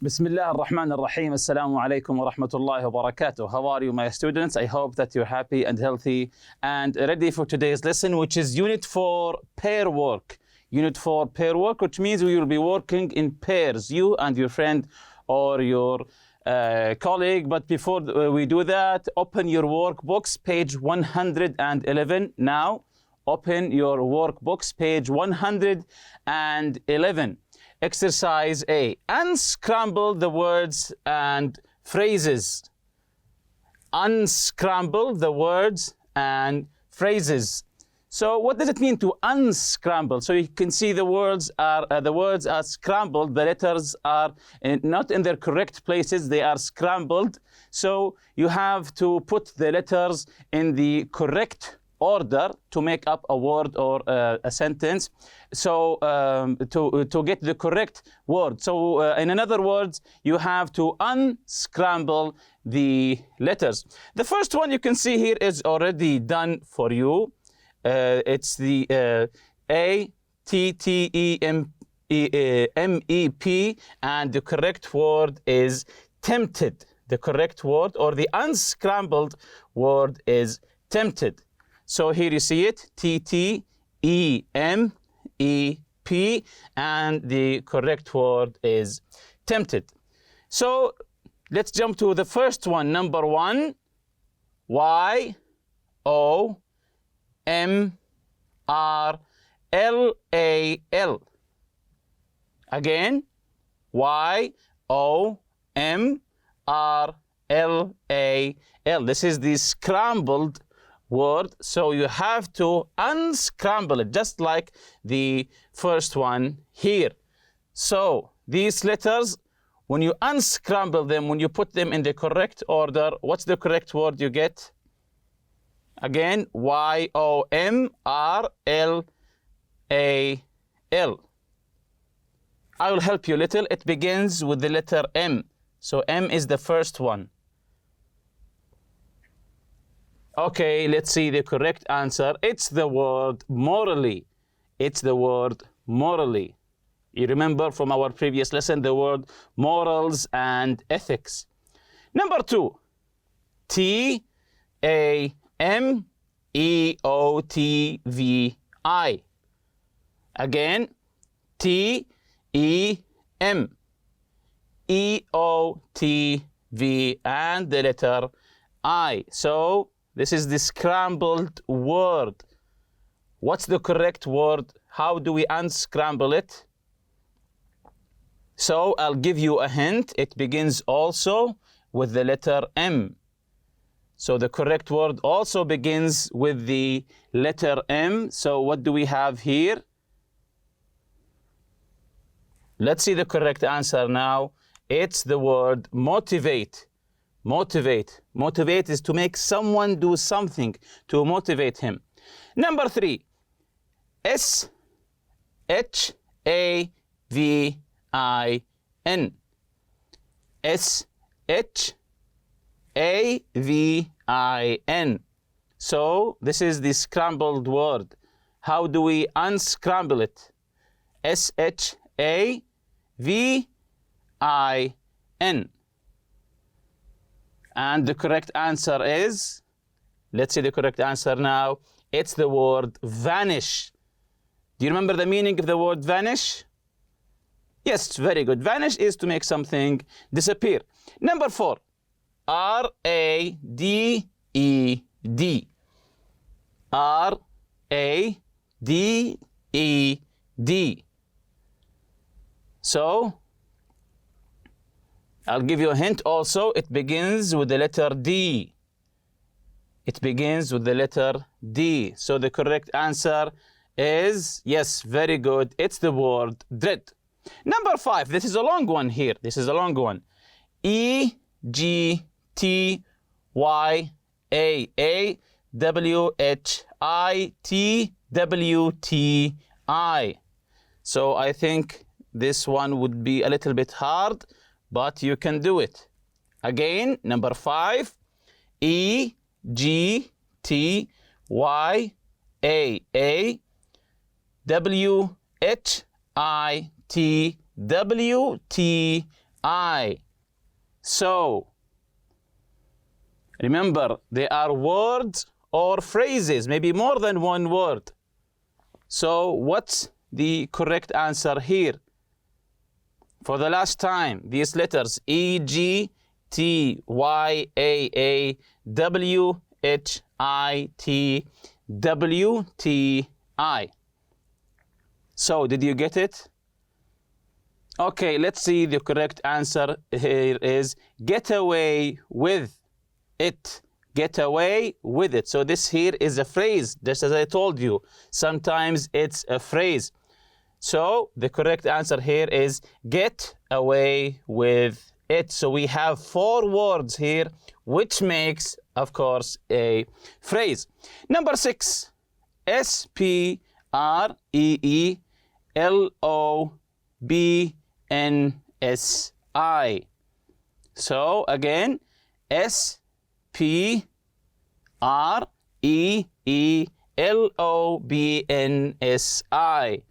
بسم الله الرحمن الرحيم. السلام عليكم ورحمة الله وبركاته. How are you, my students? I hope that you're happy and healthy and ready for today's lesson, which is Unit 4 Pairwork. Unit 4 Pairwork, which means we will be working in pairs, you and your friend or your colleague. But before we do that, open your workbooks, page 111 now. Open your workbooks, page 111. Exercise A. Unscramble the words and phrases. Unscramble the words and phrases. So what does it mean to unscramble? So you can see the words are scrambled. The letters are not in their correct places. They are scrambled. So you have to put the letters in the correct order to make up a word or a sentence, so to get the correct word. So in other words, you have to unscramble the letters. The first one you can see here is already done for you. It's the A-T-T-E-M-E-P, and the correct word is tempted. The correct word or the unscrambled word is tempted. So here you see it, T-T-E-M-E-P, and the correct word is tempted. So let's jump to the first one, number one, Y-O-M-R-L-A-L. Again, Y-O-M-R-L-A-L. This is the scrambled word, so you have to unscramble it, just like the first one here. So these letters, when you unscramble them, when you put them in the correct order, what's the correct word you get? Again, Y-O-M-R-L-A-L. I will help you a little. It begins with the letter M. So M is the first one. Okay, let's see the correct answer. It's the word morally. It's the word morally. You remember from our previous lesson the word morals and ethics. Number two, T-A-M-E-O-T-V-I. Again, T-E-M-E-O-T-V and the letter I. So this is the scrambled word. What's the correct word? How do we unscramble it? So I'll give you a hint. It begins also with the letter M. So the correct word also begins with the letter M. So what do we have here? Let's see the correct answer now. It's the word motivate. Motivate. Motivate is to make someone do something, to motivate him. Number three, S-H-A-V-I-N. S-H-A-V-I-N. So this is the scrambled word. How do we unscramble it? S-H-A-V-I-N. And the correct answer is, let's see the correct answer now. It's the word vanish. Do you remember the meaning of the word vanish? Yes, very good. Vanish is to make something disappear. Number four, R-A-D-E-D. R-A-D-E-D. So I'll give you a hint also. It begins with the letter D. It begins with the letter D. So the correct answer is, yes, very good. It's the word dread. Number five, this is a long one here. This is a long one. E-G-T-Y-A-W-H-I-T-W-T-I. So I think this one would be a little bit hard, but you can do it. Again, number five, E-G-T-Y-A-A-W-H-I-T-W-T-I. I. So, remember, they are words or phrases, maybe more than one word. So, what's the correct answer here? For the last time, these letters E, G, T, Y, A, A, W, H, I, T, W, T, I. So, did you get it? Okay, let's see. The correct answer here is get away with it. Get away with it. So this here is a phrase, just as I told you. Sometimes it's a phrase. So the correct answer here is get away with it. So we have 4 words here, which makes, of course, a phrase. Number 6, S-P-R-E-E-L-O-B-N-S-I. So again, S-P-R-E-E-L-O-B-N-S-I.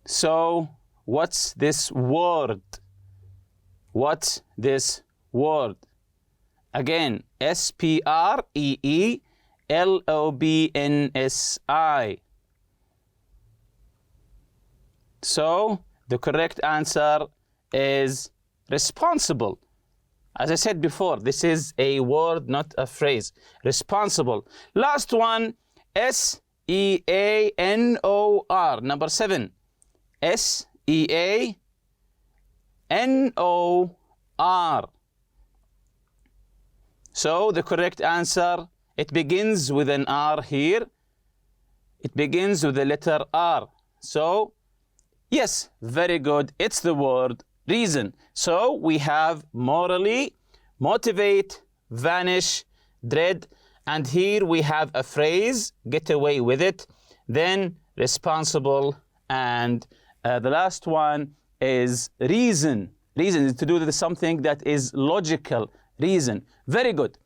So what's this word? What's this word? Again, S-P-R-E-E-L-O-B-N-S-I. So the correct answer is responsible. As I said before, this is a word, not a phrase. Responsible. Last one, S-E-A-N-O-R. Number 7. S-E-A-N-O-R. So the correct answer, it begins with an R here. It begins with the letter R. So, yes, very good. It's the word reason. So we have morally, motivate, vanish, dread, and here we have a phrase, get away with it, then responsible, and the last one is reason. Reason is to do with something that is logical. Reason. Very good.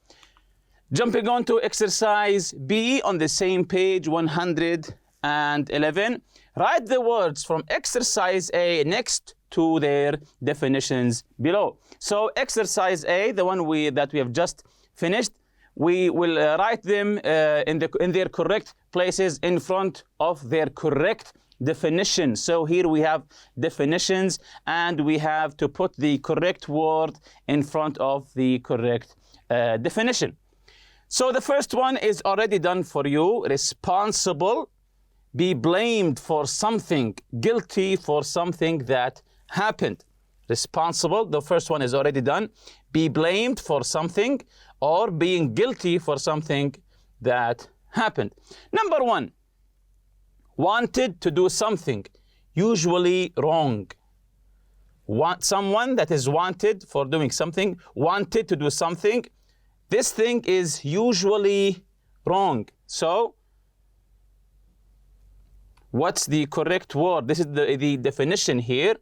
Jumping on to exercise B on the same page 111. Write the words from exercise A next to their definitions below. So exercise A, the one that we have just finished, we will write them in their correct places in front of their correct definition. So here we have definitions, and we have to put the correct word in front of the correct definition. So the first one is already done for you. Responsible, be blamed for something, guilty for something that happened. Responsible, the first one is already done. Be blamed for something or being guilty for something that happened. Number 1, wanted to do something, usually wrong. Someone that is wanted for doing something, wanted to do something, this thing is usually wrong. So, what's the correct word? This is the definition here.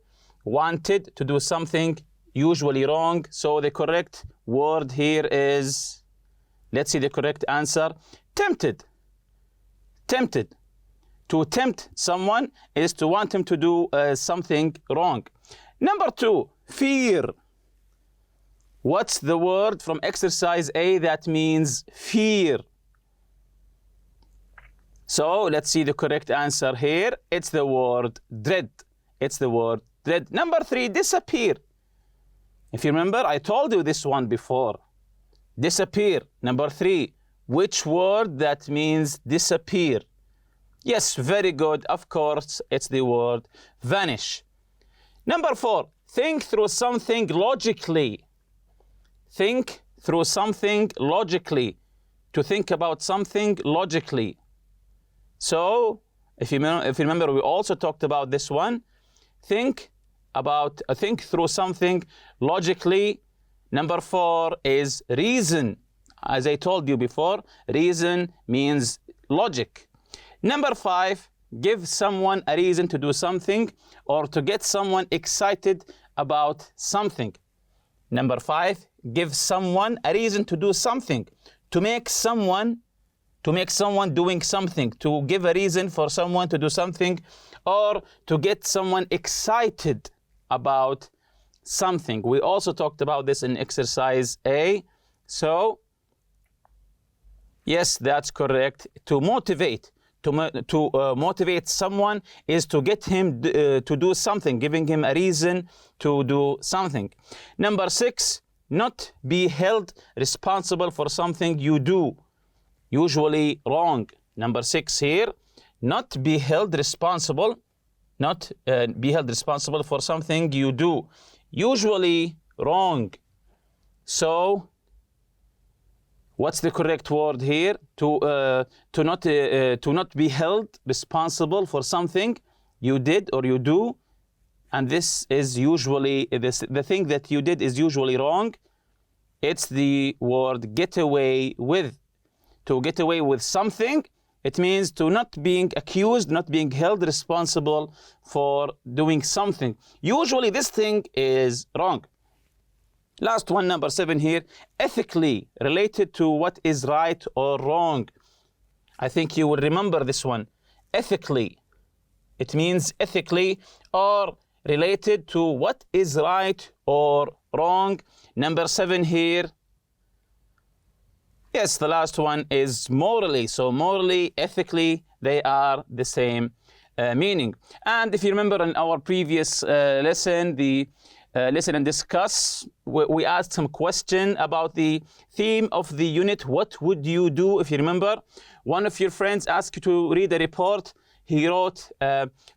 Wanted to do something, usually wrong. So the correct word here is, let's see the correct answer, tempted. Tempted. To tempt someone is to want him to do something wrong. Number 2, fear. What's the word from exercise A that means fear? So let's see the correct answer here. It's the word dread. It's the word dread. Number 3, disappear. If you remember, I told you this one before. Disappear. Number 3, which word that means disappear? Yes, very good. Of course, it's the word vanish. Number 4, think through something logically. Think through something logically. To think about something logically. So, if you remember, we also talked about this one. Think through something logically. Number 4 is reason. As I told you before, reason means logic. Number 5, give someone a reason to do something or to get someone excited about something. Number 5, give someone a reason to do something, to make someone doing something, to give a reason for someone to do something, or to get someone excited about something. We also talked about this in exercise A. So, yes, that's correct. To motivate. To motivate someone is to get him to do something, giving him a reason to do something. Number 6, not be held responsible for something you do. Usually wrong. Number 6 here, not be held responsible, not be held responsible for something you do. Usually wrong. So, what's the correct word here? To not be held responsible for something you did or you do, and this is usually the thing that you did is usually wrong. It's the word get away with. To get away with something, it means to not being accused, not being held responsible for doing something. Usually this thing is wrong. Last one, number 7 here, ethically, related to what is right or wrong. I think you will remember this one. Ethically, it means ethically or related to what is right or wrong. Number 7 here. Yes, the last one is morally. So morally, ethically, they are the same meaning. And if you remember in our previous lesson, the listen and discuss, we asked some question about the theme of the unit. What would you do? If you remember, one of your friends asked you to read a report he wrote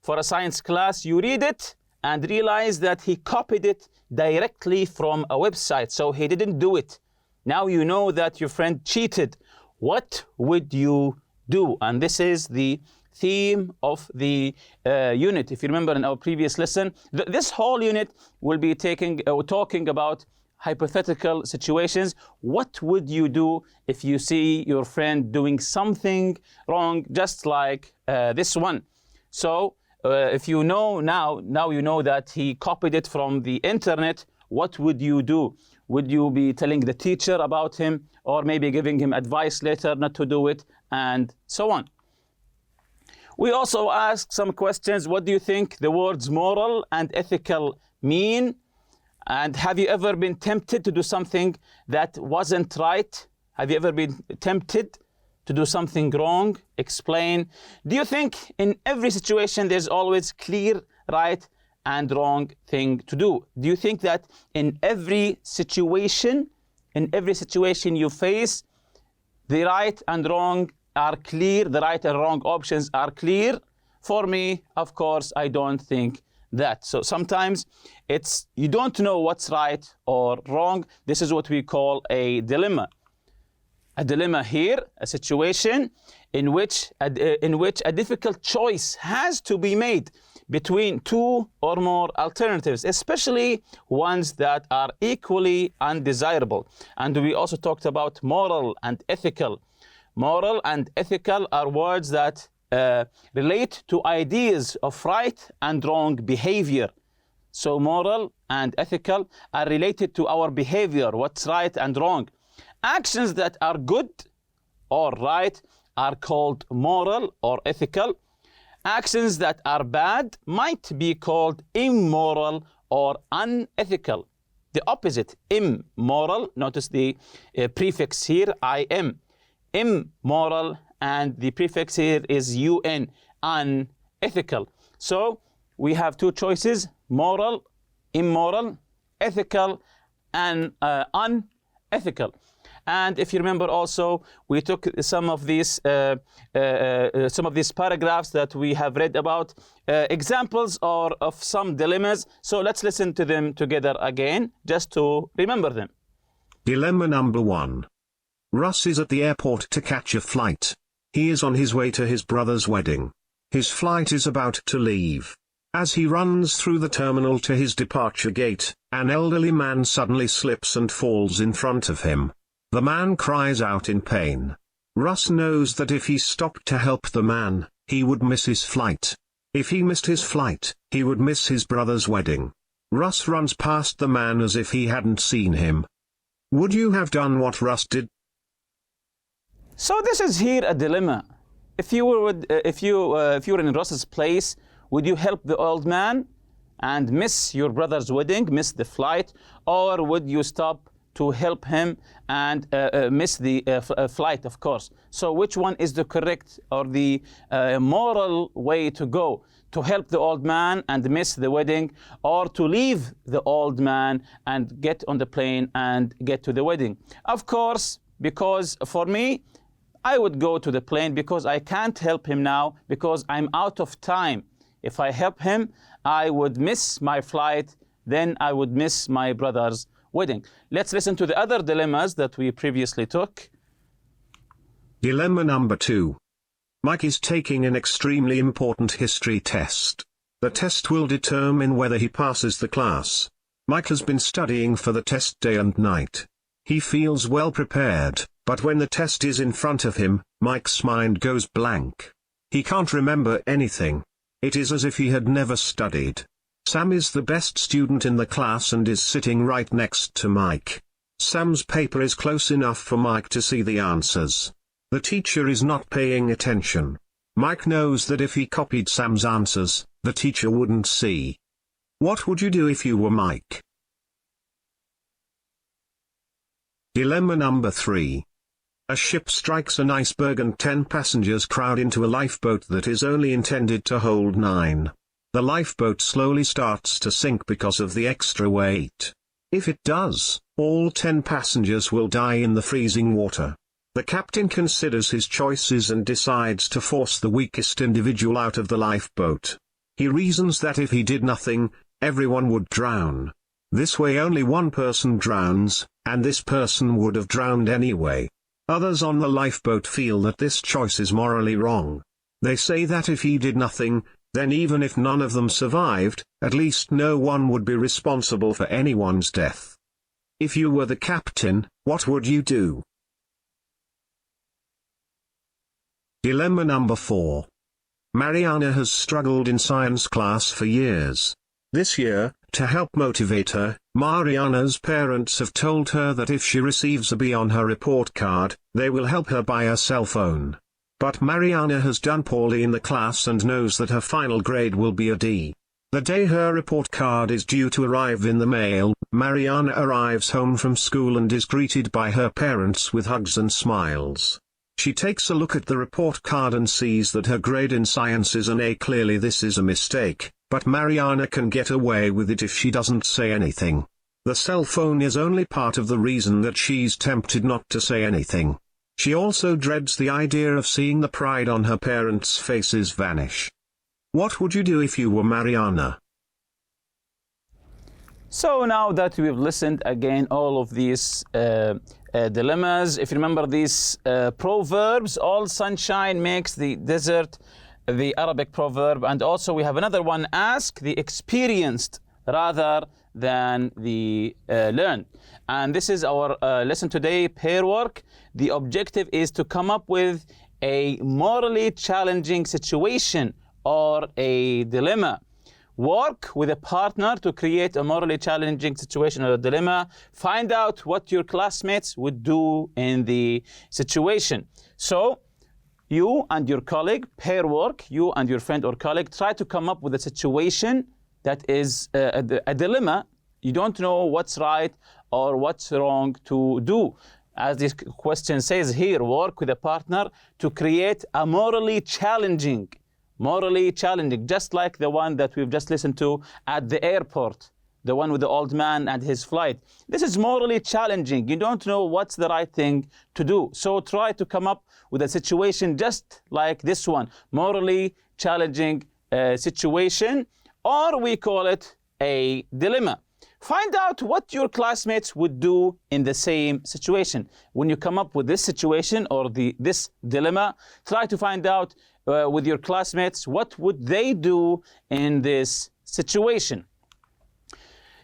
for a science class. You read it and realize that he copied it directly from a website, so he didn't do it. Now you know that your friend cheated. What would you do? And this is the theme of the unit. If you remember in our previous lesson, this whole unit will be talking about hypothetical situations. What would you do if you see your friend doing something wrong, just like this one? So if you know now you know that he copied it from the internet, what would you do? Would you be telling the teacher about him, or maybe giving him advice later not to do it, and so on? We also asked some questions. What do you think the words moral and ethical mean? And have you ever been tempted to do something that wasn't right? Have you ever been tempted to do something wrong? Explain. Do you think in every situation there's always clear right and wrong thing to do? Do you think that in every situation you face, the right and wrong are clear, the right and wrong options are clear? For me, of course, I don't think that. So sometimes you don't know what's right or wrong. This is what we call a dilemma. A dilemma here, a situation in which a difficult choice has to be made between two or more alternatives, especially ones that are equally undesirable. And we also talked about moral and ethical. Moral and ethical are words that relate to ideas of right and wrong behavior. So moral and ethical are related to our behavior, what's right and wrong. Actions that are good or right are called moral or ethical. Actions that are bad might be called immoral or unethical. The opposite, immoral, notice the prefix here, im. Immoral, and the prefix here is un, unethical. So we have two choices, moral, immoral, ethical, and unethical. And if you remember also, we took some of these paragraphs that we have read about, examples of some dilemmas. So let's listen to them together again, just to remember them. Dilemma number 1. Russ is at the airport to catch a flight. He is on his way to his brother's wedding. His flight is about to leave. As he runs through the terminal to his departure gate, an elderly man suddenly slips and falls in front of him. The man cries out in pain. Russ knows that if he stopped to help the man, he would miss his flight. If he missed his flight, he would miss his brother's wedding. Russ runs past the man as if he hadn't seen him. Would you have done what Russ did? So this is here a dilemma. If you were in Russ's place, would you help the old man? and miss your brother's wedding, miss the flight, or would you stop to help him and miss the flight, of course? So which one is the correct or the moral way to go? To help the old man and miss the wedding, or to leave the old man and get on the plane and get to the wedding? Of course, because for me, I would go to the plane because I can't help him now because I'm out of time. If I help him, I would miss my flight, then I would miss my brother's wedding. Let's listen to the other dilemmas that we previously took. Dilemma number 2. Mike is taking an extremely important history test. The test will determine whether he passes the class. Mike has been studying for the test day and night. He feels well prepared, but when the test is in front of him, Mike's mind goes blank. He can't remember anything. It is as if he had never studied. Sam is the best student in the class and is sitting right next to Mike. Sam's paper is close enough for Mike to see the answers. The teacher is not paying attention. Mike knows that if he copied Sam's answers, the teacher wouldn't see. What would you do if you were Mike? Dilemma number 3. A ship strikes an iceberg and 10 passengers crowd into a lifeboat that is only intended to hold 9. The lifeboat slowly starts to sink because of the extra weight. If it does, all 10 passengers will die in the freezing water. The captain considers his choices and decides to force the weakest individual out of the lifeboat. He reasons that if he did nothing, everyone would drown. This way only one person drowns, and this person would have drowned anyway. Others on the lifeboat feel that this choice is morally wrong. They say that if he did nothing, then even if none of them survived, at least no one would be responsible for anyone's death. If you were the captain, what would you do? Dilemma number 4. Mariana has struggled in science class for years. This year, to help motivate her, Mariana's parents have told her that if she receives a B on her report card, they will help her buy a cell phone. But Mariana has done poorly in the class and knows that her final grade will be a D. The day her report card is due to arrive in the mail, Mariana arrives home from school and is greeted by her parents with hugs and smiles. She takes a look at the report card and sees that her grade in science is an A. Clearly this is a mistake, but Mariana can get away with it if she doesn't say anything. The cell phone is only part of the reason that she's tempted not to say anything. She also dreads the idea of seeing the pride on her parents' faces vanish. What would you do if you were Mariana? So now that we've listened again all of these dilemmas, if you remember these proverbs, all sunshine makes the desert, the Arabic proverb, and also we have another one, ask the experienced rather than the learned. And this is our lesson today, Pairwork. The objective is to come up with a morally challenging situation or a dilemma. Work with a partner to create a morally challenging situation or a dilemma. Find out what your classmates would do in the situation. So you and your colleague, pair work, you and your friend or colleague, try to come up with a situation that is a dilemma. You don't know what's right or what's wrong to do. As this question says here, work with a partner to create a morally challenging, just like the one that we've just listened to at the airport, the one with the old man and his flight. This is morally challenging. You don't know what's the right thing to do. So try to come up with a situation just like this one, morally challenging situation, or we call it a dilemma. Find out what your classmates would do in the same situation. When you come up with this situation or this dilemma, try to find out with your classmates what would they do in this situation.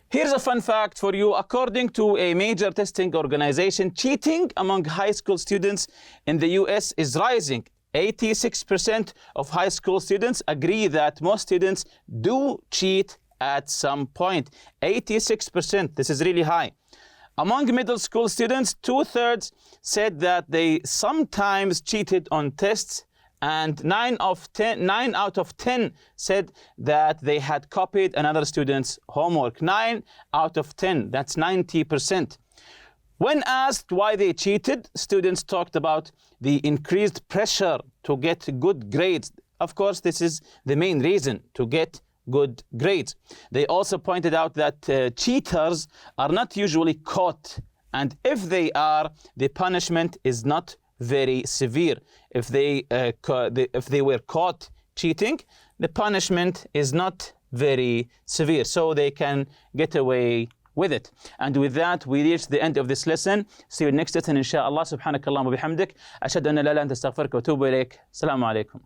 Here's a fun fact for you. According to a major testing organization, cheating among high school students in the US is rising. 86% of high school students agree that most students do cheat at some point. 86%, this is really high. Among middle school students, 2/3 said that they sometimes cheated on tests And 9 out of 10 said that they had copied another student's homework. 9 out of 10, that's 90%. When asked why they cheated, students talked about the increased pressure to get good grades. Of course, this is the main reason, to get good grades. They also pointed out that cheaters are not usually caught, and if they are, the punishment is not very severe. If they were caught cheating, the punishment is not very severe, so they can get away with it. And with that, we reach the end of this lesson. See you next lesson, inshallah. Subhanakallah wa bihamdik. Ashhadu an la ilaha illa anta astaghfiruka wa atubu ilayk. Assalamu alaikum.